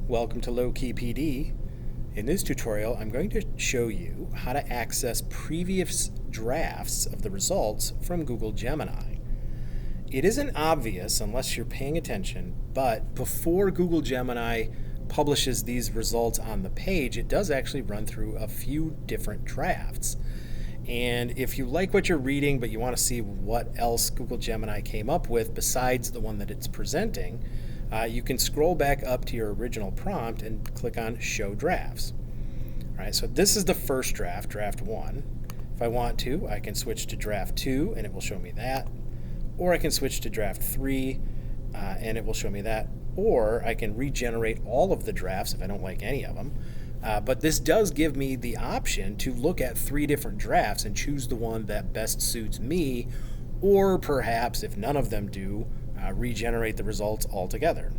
Welcome to Low Key PD. In this tutorial, I'm going to show you how to access previous drafts of the results from Google Gemini. It isn't obvious unless you're paying attention, but before Google Gemini publishes these results on the page, it does actually run through a few different drafts. And if you like what you're reading, but you want to see what else Google Gemini came up with besides the one that it's presenting, you can scroll back up to your original prompt and click on Show Drafts. All right, so this is the first draft, draft 1. If I want to, I can switch to draft 2 and it will show me that. Or I can switch to draft 3 and it will show me that. Or I can regenerate all of the drafts if I don't like any of them. But this does give me the option to look at 3 different drafts and choose the one that best suits me, or perhaps, if none of them do, regenerate the results altogether.